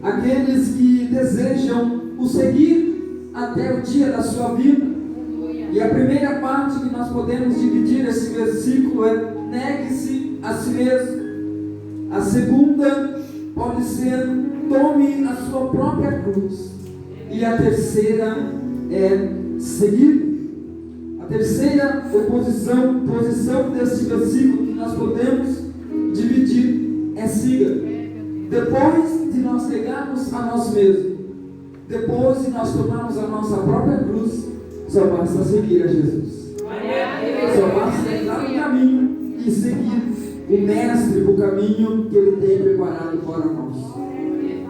aqueles que desejam o seguir até o dia da sua vida. E a primeira parte que nós podemos dividir esse versículo é: negue-se a si mesmo. A segunda pode ser: tome a sua própria cruz. E a terceira é seguir. A terceira posição desse versículo que nós podemos dividir é: siga. Depois de nós negarmos a nós mesmos, depois de nós tomarmos a nossa própria cruz, só basta seguir a Jesus. Só basta entrar no caminho e seguir o Mestre, o caminho que Ele tem preparado para nós.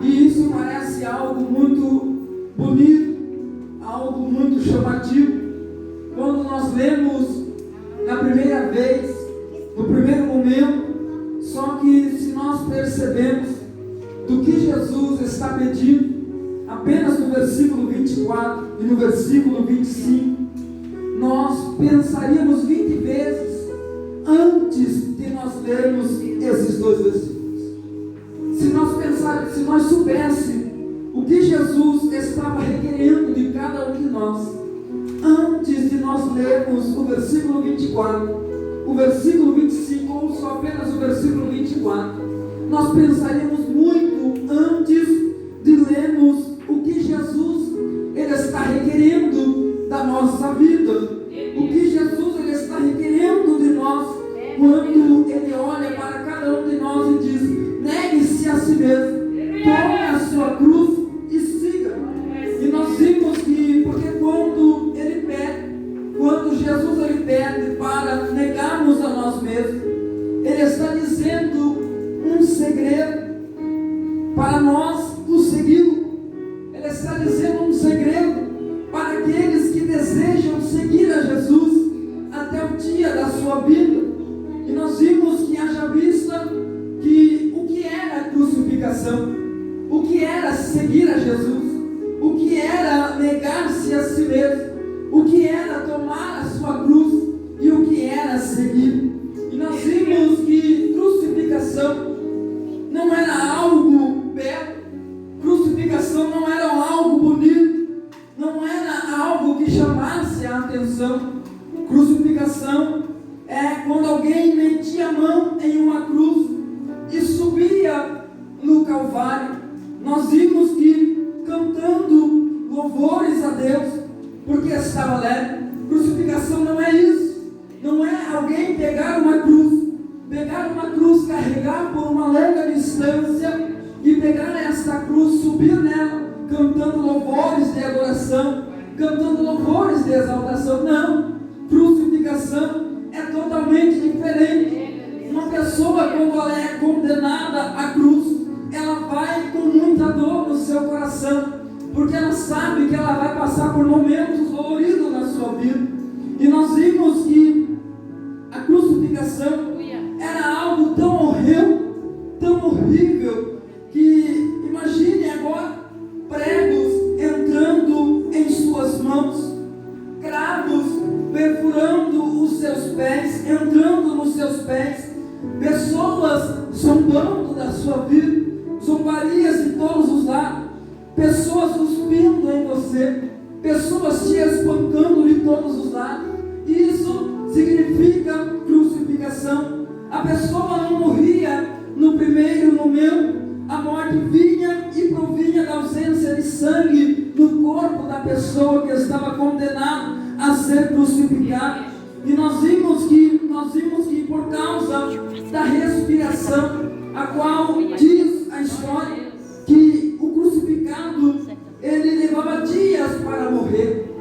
E isso parece algo muito bonito, algo muito chamativo. Quando nós lemos na primeira vez, no primeiro momento, só que se nós percebemos do que Jesus está pedindo, apenas no versículo 24 e no versículo 25, nós pensaríamos 20 vezes antes de nós lermos esses dois versículos. Se nós soubéssemos o que Jesus estava requerendo de cada um de nós, antes de nós lermos o versículo 24, o versículo 25 ou só apenas o versículo 24, nós pensaríamos muito antes de lermos o que Jesus Ele está requerendo da nossa vida, o que Jesus Ele está requerendo de nós, quando Ele olha para cada um de nós e diz: negue-se a si mesmo, tome a sua cruz e siga. E nós vimos que, porque quando Jesus Ele pede para negarmos a nós mesmos, Ele está dizendo um segredo para nós o segui-lo. Ele está dizendo um segredo para aqueles que desejam seguir a Jesus até o dia da sua vida. E nós vimos que haja vista que o que era a crucificação, o que era seguir a Jesus, o que era negar-se a si mesmo, o que era tomar a sua cruz e o que era seguir. E nós vimos que crucificação não era algo belo, crucificação não era algo bonito, não era algo que chamasse a atenção. Crucificação é quando alguém metia a mão em uma cruz e subia no Calvário. Nós vimos que cantando louvores a Deus, porque estava leve. Crucificação não é isso, não é alguém pegar uma cruz, carregar por uma longa distância e pegar esta cruz, subir nela, cantando louvores de adoração, cantando louvores de exaltação. Não, crucificação é totalmente diferente. Uma pessoa, quando ela é condenada à cruz, ela vai com muita dor no seu coração, porque ela sabe que ela vai passar por momentos doloridos na sua vida. E nós vimos que a crucificação era algo tão horrível, que imagine agora pregos entrando em suas mãos, cravos perfurando os seus pés, entrando nos seus pés, pessoas zombando da sua vida, zombarias de todos os lados, pessoas cuspindo em você, pessoas te espancando de todos os lados. Isso significa crucificação. A pessoa não morria no primeiro momento, a morte vinha e provinha da ausência de sangue no corpo da pessoa que estava condenada a ser crucificada. E nós vimos que por causa da respiração, a qual diz a história que o crucificado ele levava dias para morrer.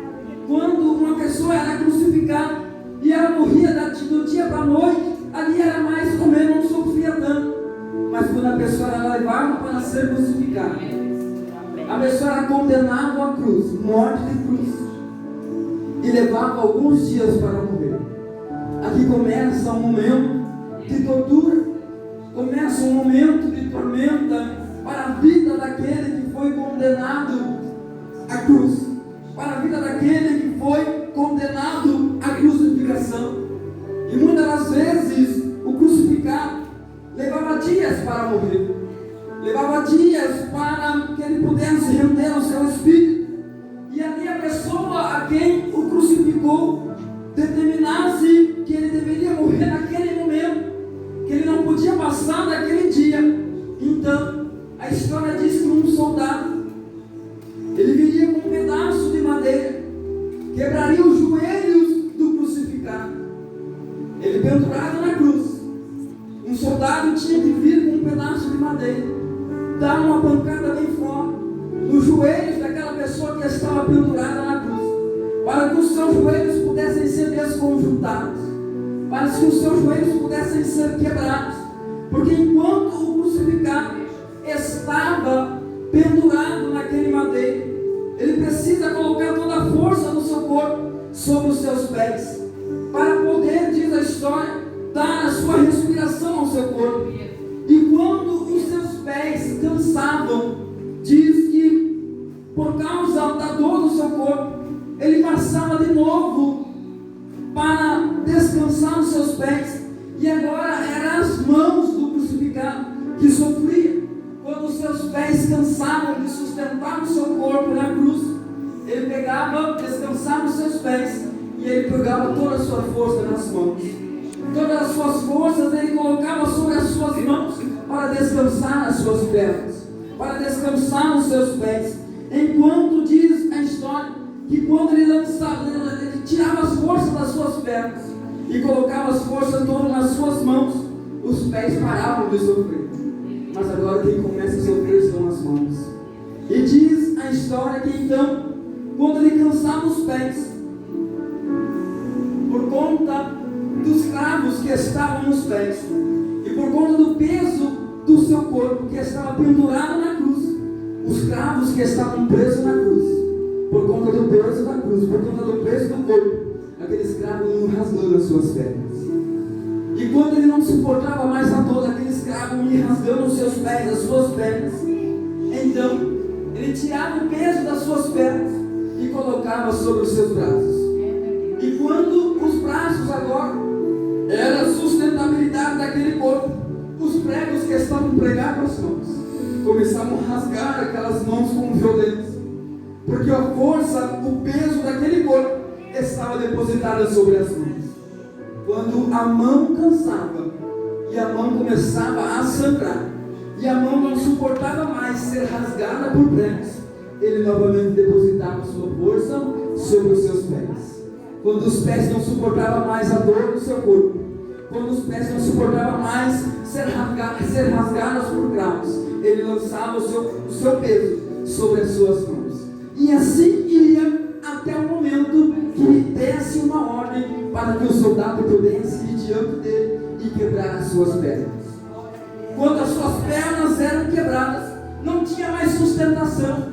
Quando uma pessoa era crucificada e ela morria do dia para a noite, ali era mais ou menos, não sofria tanto. Mas quando a pessoa era levada para ser crucificada, a pessoa era condenada à cruz, morte de cruz, e levava alguns dias para morrer. Aqui começa um momento de tortura, começa um momento de tormenta para a vida daquele que foi condenado à cruz, para a vida daquele que foi condenado à crucificação. E muitas das vezes o crucificado levava dias para morrer, levava dias para que ele pudesse render o seu espírito. E ali a pessoa a quem o crucificou determinasse que ele deveria morrer naquele momento, que ele não podia passar daquele dia. Então, a história diz que um soldado, ele viria com um pedaço de madeira, quebraria os joelhos do crucificado, ele pendurado na cruz. Um soldado tinha que vir com um pedaço de madeira, dar uma pancada bem forte nos joelhos daquela pessoa que estava pendurada na cruz, para que os seus joelhos pudessem ser desconjuntados, para que os seus joelhos pudessem ser quebrados, porque enquanto o crucificado estava pendurado naquele madeiro, ele precisa colocar toda a força do seu corpo sobre os seus pés, para poder, diz a história, dar a sua respiração ao seu corpo. E quando os seus pés cansavam, diz que por causa da dor do seu corpo, ele passava de novo para descansar os seus pés, e agora eram as mãos do crucificado que sofria. Quando os seus pés cansavam de sustentar o seu corpo na cruz, ele pegava, descansava os seus pés, e ele pegava toda a sua força nas mãos. Todas as suas forças ele colocava sobre as suas mãos para descansar as suas pernas, para descansar os seus pés. Enquanto diz a história que quando ele lançava, ele tirava as forças das suas pernas e colocava as forças todas nas suas mãos, os pés paravam de sofrer. Mas agora quem começa a sofrer são as mãos. E diz a história que então, quando ele cansava os pés, por conta dos cravos que estavam nos pés, e por conta do peso do seu corpo que estava pendurado na cruz, os cravos que estavam presos na cruz, por conta do peso da cruz, por conta do peso do corpo, aqueles cravos iam rasgando as suas pernas. E quando ele não suportava mais a dor, aqueles cravos iam rasgando os seus pés, as suas pernas. Então, ele tirava o peso das suas pernas e colocava sobre os seus braços. E quando os braços agora era a sustentabilidade daquele corpo, os pregos que estavam pregados nas mãos começavam a rasgar aquelas mãos com violência, porque a força, o peso daquele corpo estava depositada sobre as mãos. Quando a mão cansava e a mão começava a sangrar e a mão não suportava mais ser rasgada por pregos, ele novamente depositava sua força sobre os seus pés. Quando os pés não suportavam mais a dor do seu corpo, quando os pés não suportavam mais ser rasgados por cravos, ele lançava o seu peso sobre as suas mãos. E assim ia até o momento que desse uma ordem para que o soldado pudesse ir diante dele e quebrar as suas pernas. Quando as suas pernas eram quebradas, não tinha mais sustentação,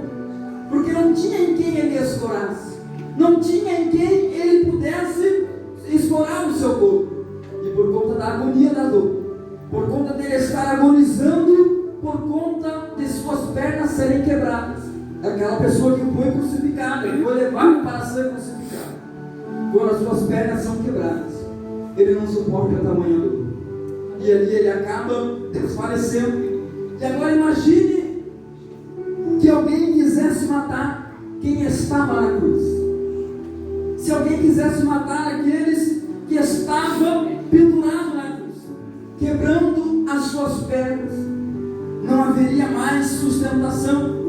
porque não tinha em quem ele escorasse, não tinha em quem ele pudesse escorar o seu corpo. E por conta da agonia da dor, por conta dele estar agonizando, por conta de suas pernas serem quebradas, aquela pessoa que foi crucificada, que foi levada para ser crucificada, quando as suas pernas são quebradas, ele não suporta a tamanha dor, e ali ele acaba desfalecendo. E agora imagine que alguém quisesse matar quem estava na cruz. Se alguém quisesse matar aqueles que estavam pendurados na cruz, quebrando as suas pernas, não haveria mais sustentação.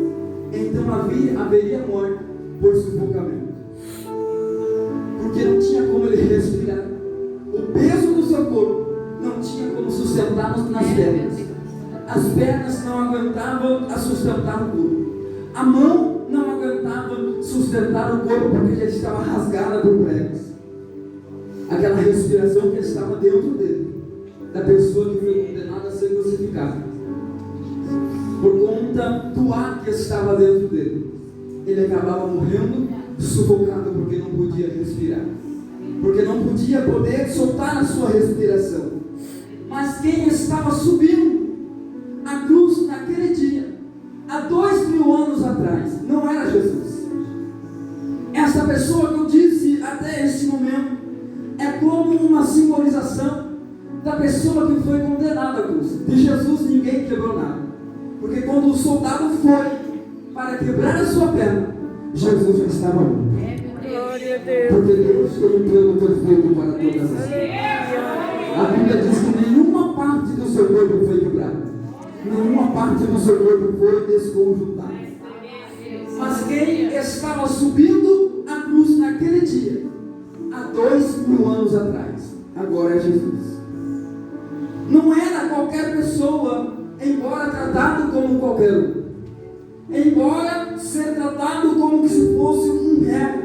Então haveria morte por sufocamento, porque não tinha como ele respirar. O peso do seu corpo não tinha como sustentar nas pernas. As pernas não aguentavam a sustentar o corpo. A mão não aguentava sustentar o corpo, porque já estava rasgada por pregos. Aquela respiração que estava dentro dele, da pessoa que foi condenada a ser crucificada, por conta do ar que estava dentro dele, ele acabava morrendo sufocado, porque não podia respirar, porque não podia poder soltar a sua respiração. Mas quem estava subindo a cruz naquele dia, há 2000 anos atrás, não era Jesus. Essa pessoa que eu disse até este momento é como uma simbolização da pessoa que foi condenada à cruz. De Jesus ninguém quebrou nada, porque Porque quando o soldado foi para quebrar a sua perna, Jesus já estava ali. Porque Deus tem um plano perfeito para todas as coisas. A Bíblia diz que nenhuma parte do seu corpo foi quebrada, nenhuma parte do seu corpo foi desconjuntada. Mas quem estava subindo a cruz naquele dia, há 2000 anos atrás, agora é Jesus. Não era qualquer pessoa, embora tratado como qualquer um, embora ser tratado como se fosse um réu.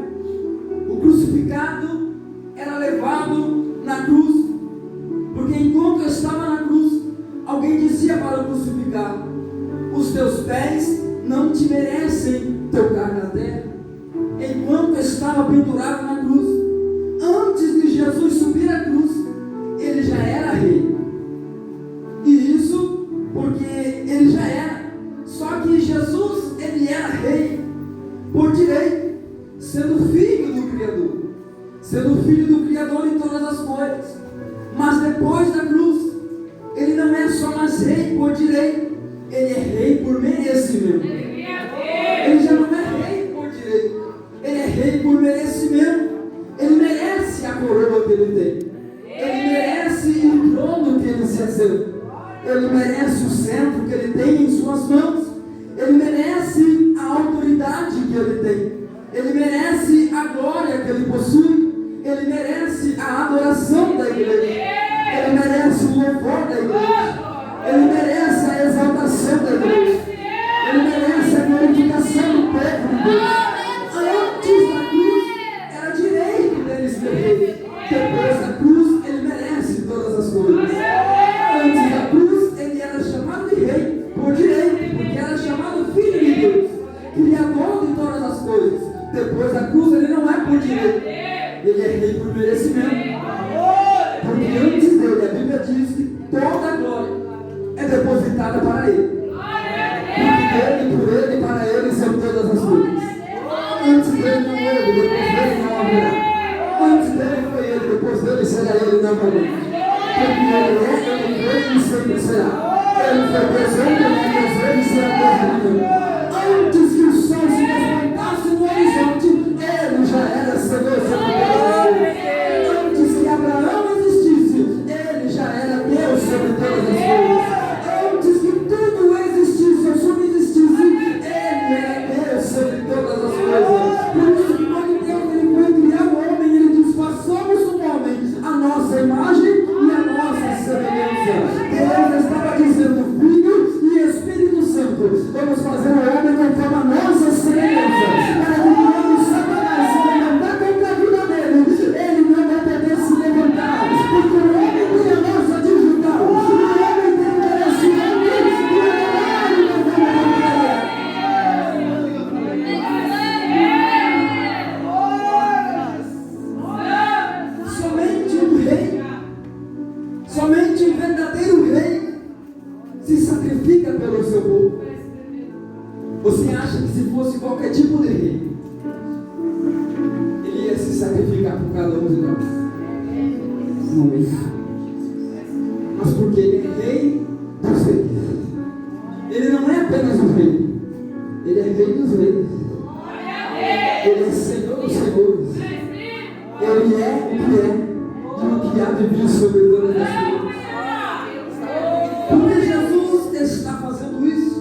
O crucificado era levado na cruz, porque enquanto estava na cruz, alguém dizia para o crucificado: os teus pés não te merecem tocar na terra. Enquanto estava pendurado na cruz, antes de Jesus subir a cruz, ele já era rei. E isso porque ele já era. Só que Jesus, ele era rei por direito, sendo filho do Criador, sendo filho do Criador em todas as coisas. Mas depois da cruz, ele não é só mais rei por direito, ele é rei por merecimento. Ele já não é rei por direito, ele é rei por merecimento. Ele merece a coroa que ele tem, ele merece o trono que ele se assenta, ele merece o centro que ele tem em suas mãos, ele merece a autoridade que ele tem, ele merece a glória que ele possui, ele merece a adoração da igreja, ele merece o louvor da igreja, ele merece a exaltação da igreja, ele merece a glorificação do povo de Deus. Antes da cruz, era direito dele ser rei. Depois da cruz, ele merece todas as coisas. Antes da cruz, ele era chamado de rei por direito, porque era chamado filho de Deus, criador de todas as coisas. Depois da cruz, ele não é por direito, ele é rei por merecimento. Porque antes dele, a Bíblia diz que toda a glória é depositada para ele. Porque dele, por ele e para ele são todas as coisas. Antes dele não houve, depois dele não haverá. Antes dele foi ele, depois dele será ele novamente. Porque ele é e sempre será. Ele foi Deus ontem, ele será Deus amanhã. Antes que o sol se levantasse no horizonte, ele já era Senhor sobre todas as coisas. Antes que Abraão existisse, ele já era Deus sobre todas as coisas. Antes que tudo existisse ou subsistisse, ele era Deus sobre todas as coisas. Por isso que quando Deus ele foi criar o homem, ele diz: façamos o homem a nossa imagem e a nossa semelhança. Deus estava dizendo: Filho e Espírito Santo, vamos fazer o homem conforme a nossa semelhança, para que quando Satanás se levantar contra a vida dele, ele não vai poder se levantar, porque o homem tem a nossa digital, o homem tem o merecimento e o horário não vai poder. Somente um rei, somente um verdadeiro rei se sacrifica pelo seu povo. Você acha que se fosse qualquer tipo de rei, ele ia se sacrificar por cada um de nós? Não é isso. Mas porque ele é rei dos reis. Ele não é apenas um rei, ele é rei dos reis. Ele é Senhor dos senhores. Ele é o que é e o que há de vir sobre todas as coisas. Porque Jesus está fazendo isso,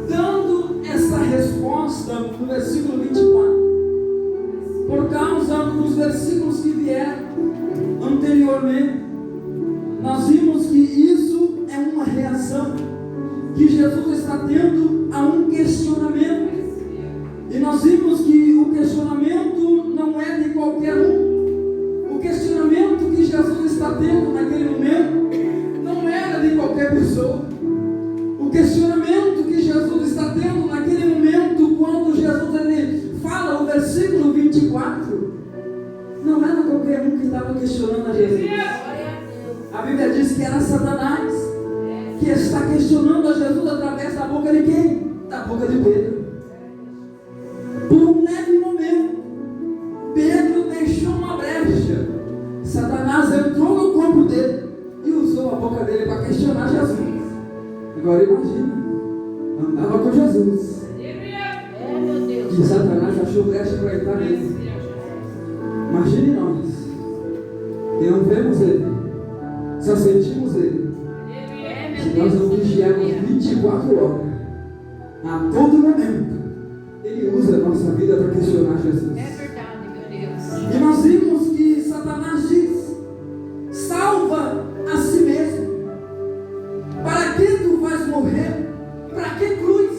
dando essa resposta no versículo 24, por causa dos versículos que vieram anteriormente. Nós vimos que isso é uma reação que Jesus está tendo a um questionamento, e nós vimos que o questionamento não é de qualquer um. O questionamento que Jesus está tendo naquele momento não era de qualquer pessoa. O questionamento que Jesus está tendo naquele momento, quando Jesus ele fala o versículo 24, não era qualquer um que estava questionando a Jesus. A Bíblia diz que era Satanás que está questionando a Jesus através da boca de quem? Da boca de Pedro. Por um leve momento, Pedro deixou uma brecha. Satanás entrou no corpo dele e usou a boca dele para questionar Jesus. Agora imagina, estava com Jesus. E Satanás achou brecha para entrar nele. Imagine nós, que não vemos ele, só sentimos ele. Se nós não vigiarmos 24 horas, a todo momento, ele usa a nossa vida para questionar Jesus. É verdade, meu Deus. E nós vimos que Satanás diz: salva a si mesmo. Para que tu vais morrer? Para que cruz?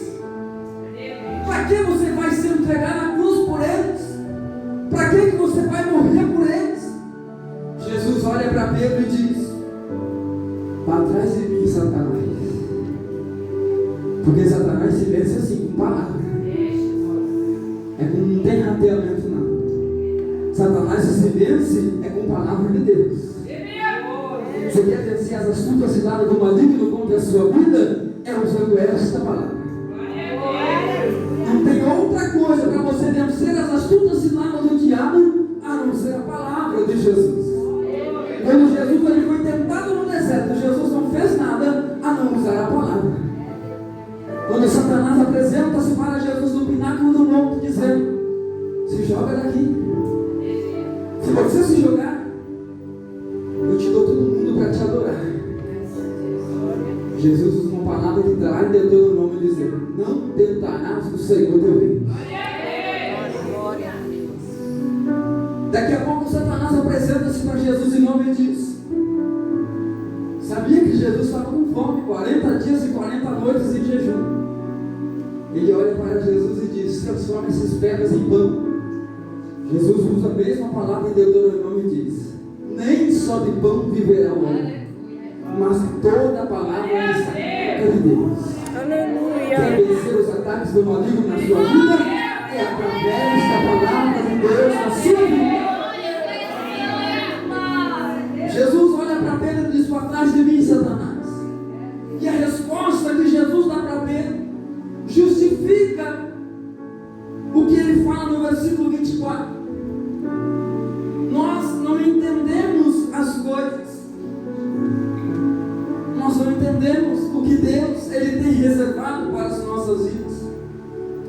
Para que você vai se entregar na cruz por eles? Para que você vai morrer por eles? Jesus olha para Pedro e diz: para trás de mim, Satanás. Porque Satanás se vence assim, com palavras. Não tem rateamento não. Satanás se vence é com a palavra de Deus. Você quer vencer as astutas ciladas do maligno contra a sua vida? É usando esta palavra. Não tem outra coisa para você vencer as astutas ciladas do diabo a não ser a palavra de Jesus. Quando Jesus ele foi tentado no deserto, Jesus não fez nada a não usar a palavra. Quando Satanás apresenta-se para Jesus no pináculo do monte, dizendo: se joga daqui. Se você se jogar, eu te dou todo mundo para te adorar. Jesus usa uma palavra que está lá em Deuteronômio dizendo: não tentarás o Senhor teu Deus. Daqui a pouco Satanás apresenta-se para Jesus em nome disso. Sabia que Jesus estava com fome, 40 dias e 40 noites em jejum. Ele olha para Jesus e diz: transforma essas pedras em pão. Jesus usa a mesma palavra em Deuteronômio e diz: nem só de pão viverá o homem, mas de toda a palavra que sai da boca de Deus. Aleluia. Quer vencer os ataques do maligno na sua vida? É através da palavra de Deus na sua vida. Jesus olha para Pedro e diz: para trás de mim, Satanás. E a resposta que Jesus dá para Pedro justifica o que ele fala no versículo 24. Nós não entendemos as coisas, nós não entendemos o que Deus ele tem reservado para as nossas vidas.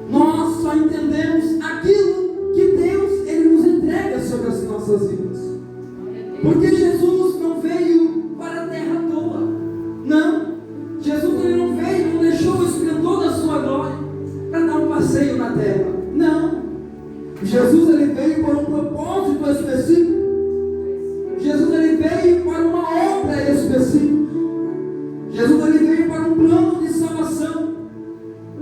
Nós só entendemos aquilo que Deus ele nos entrega sobre as nossas vidas. Porque Jesus não veio para a terra à toa. Não. Jesus ele não veio, não deixou o esplendor da sua glória para dar um passeio na terra. Não. Jesus ele veio para um propósito específico. Jesus ele veio para uma obra específica. Jesus ele veio para um plano de salvação.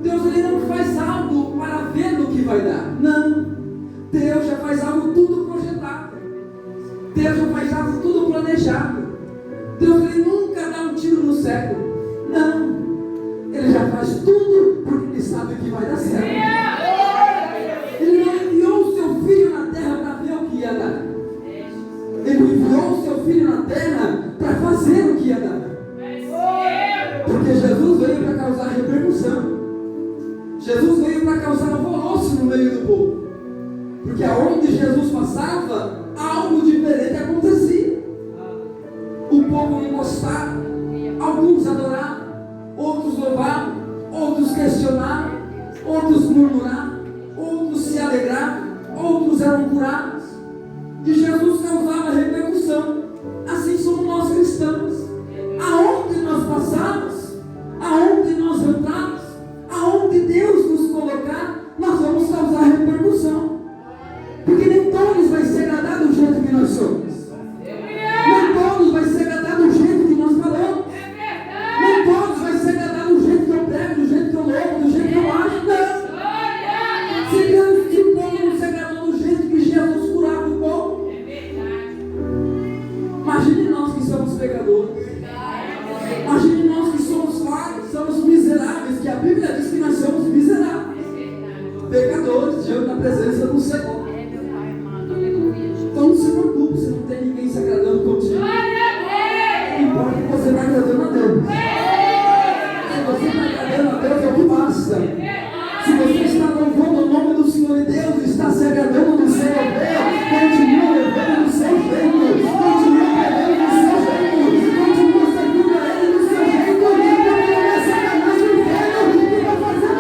Deus ele não faz algo para ver no que vai dar. Não. Deus já faz algo tudo projetado. Deus já faz algo tudo planejado. Deus ele nunca dá um tiro no cego. Não. Ele já faz tudo porque ele sabe que vai dar certo. Ele não enviou o seu filho na terra para ver o que ia dar. Ele enviou o seu filho na terra para fazer o que ia dar. Porque Jesus veio para causar repercussão. Jesus veio para causar alvoroço no meio do povo. Porque aonde Jesus passava, algo diferente acontecia. O povo não gostava. Alguns adoravam, outros louvavam, outros questionavam, outros murmuravam, outros se alegravam, outros eram curados. E Jesus causava repercussão. Assim somos nós cristãos. Aonde nós passamos, aonde nós entramos, aonde Deus nos colocar, nós vamos causar repercussão. Porque nem todos vai ser agradado do jeito que nós somos. Nem todos vai ser agradado do jeito que nós falamos. Nem todos vai ser agradado do jeito que eu prego, do jeito que eu louvo, do jeito que eu acho. Não. Se Deus de povo não se agradou do jeito que Jesus curava o povo. Imagine nós que somos pecadores. Imagine nós que somos falhos, somos miseráveis, que a Bíblia diz que nós somos miseráveis. Pecadores diante da presença do Senhor. Então não se preocupe se não tem ninguém se agradando contigo. Não importa que você está agradando a Deus. Se você está agradando a Deus, é o que basta. Se você está louvando o nome do Senhor e Deus está se agradando do seu Deus, continua louvando do seu jeito, continua pregando do seu jeito, continua servindo a Ele do seu jeito, porque não é Satanás do inferno que vai fazer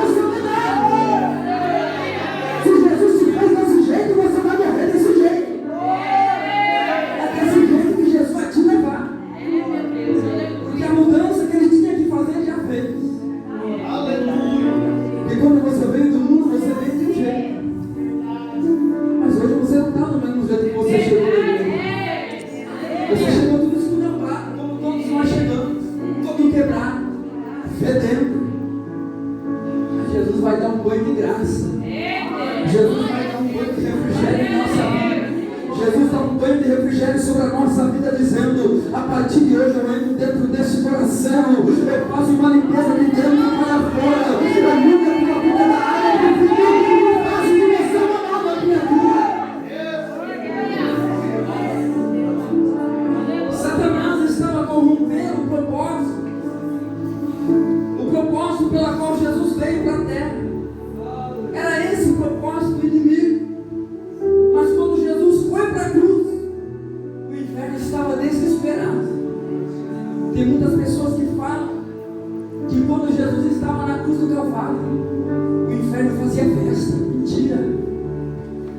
Jesus vai dar um banho de graça. Jesus vai dar um banho de refrigério em nossa vida. Jesus dá um banho de refrigério sobre a nossa vida, dizendo: a partir de hoje eu entro dentro deste coração, eu faço uma limpeza de dentro para fora, eu nunca tive a vida da área do Filho, eu faço de você uma nova criatura. Satanás estava corrompendo o propósito pela qual Jesus veio para a terra. Era esse o propósito do inimigo. Mas quando Jesus foi para a cruz, o inferno estava desesperado. Tem muitas pessoas que falam que quando Jesus estava na cruz do Calvário, o inferno fazia festa. Mentira.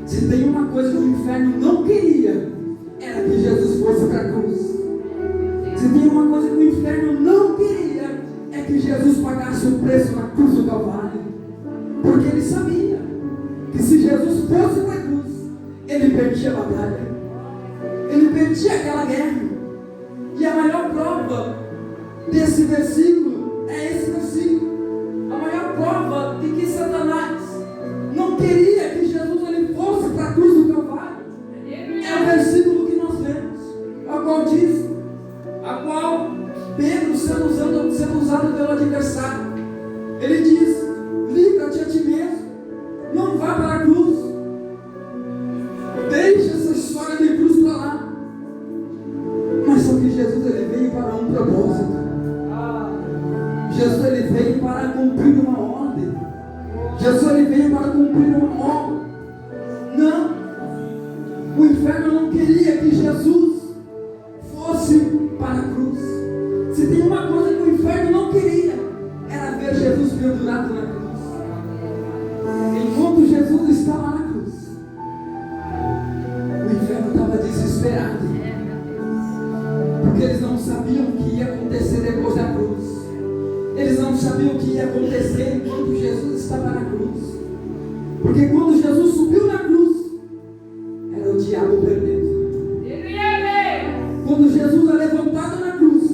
Se tem uma coisa que o inferno não queria, era que Jesus fosse para a cruz. Se tem uma coisa que o inferno não queria, é que Jesus pagasse o preço na cruz do Calvário. Porque ele sabia que se Jesus fosse para a cruz, ele perdia a batalha, ele perdia aquela guerra. E a maior prova desse versículo é esse versículo. A maior prova de que Satanás não queria que Jesus ele fosse para a cruz do Calvário é o versículo que nós vemos, a qual diz, a qual Pedro sendo usado pelo adversário, ele diz: livra-te a ti mesmo, não vá para a cruz, deixa essa história de cruz para lá. Mas só que Jesus ele veio para um propósito. Jesus ele veio para cumprir uma ordem. Jesus ele veio para cumprir uma ordem. Não, o inferno não queria que Jesus fosse para a cruz. Se tem uma coisa que o inferno não queria, era ver Jesus pendurado na cruz. Enquanto Jesus estava na cruz, o inferno estava desesperado, porque eles não sabiam o que ia acontecer depois da cruz. Eles não sabiam o que ia acontecer enquanto Jesus estava na cruz. Porque quando Jesus subiu na cruz, era o diabo perdendo. Quando Jesus era levantado na cruz,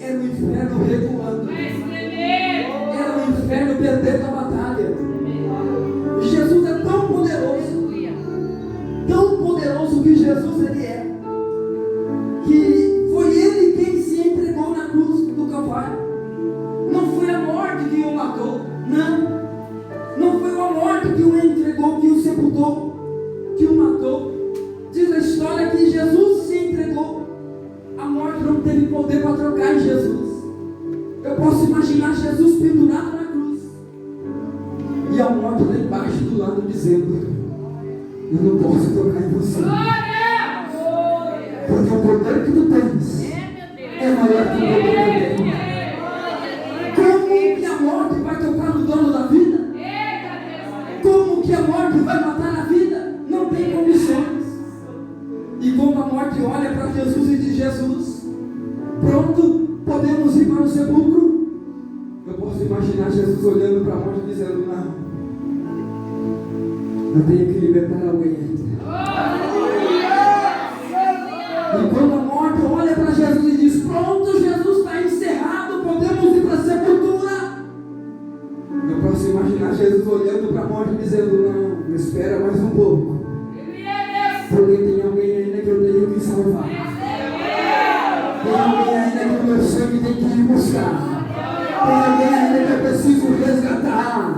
era o inferno recuando. Era o inferno perdendo a batalha. Jesus é tão poderoso que Jesus ele é, que foi ele quem se entregou na cruz do Calvário. Não foi a morte que o matou, não foi a morte que o entregou, que o sepultou, que o matou. Diz a história que Jesus se entregou, a morte não teve poder para trocar em Jesus. Eu posso imaginar Jesus pendurado na cruz e a morte lá embaixo do lado dizendo: eu não posso tocar em você, porque o poder que tu tens é maior que o poder que eu tenho. Como que a morte vai tocar no dono da vida? Como que a morte vai matar a vida? Não tem condições. E quando a morte olha para Jesus e diz: Jesus, pronto, podemos ir para o sepulcro? Eu posso imaginar Jesus olhando para a morte e dizendo: não, eu tenho que libertar alguém ainda. E quando a morte olha para Jesus e diz: pronto, Jesus está encerrado, podemos ir para a sepultura, eu posso imaginar Jesus olhando para a morte e dizendo: não, espera mais um pouco, porque tem alguém ainda que eu tenho que salvar, tem alguém ainda que o meu sangue tem que ir buscar, tem alguém ainda que eu preciso resgatar.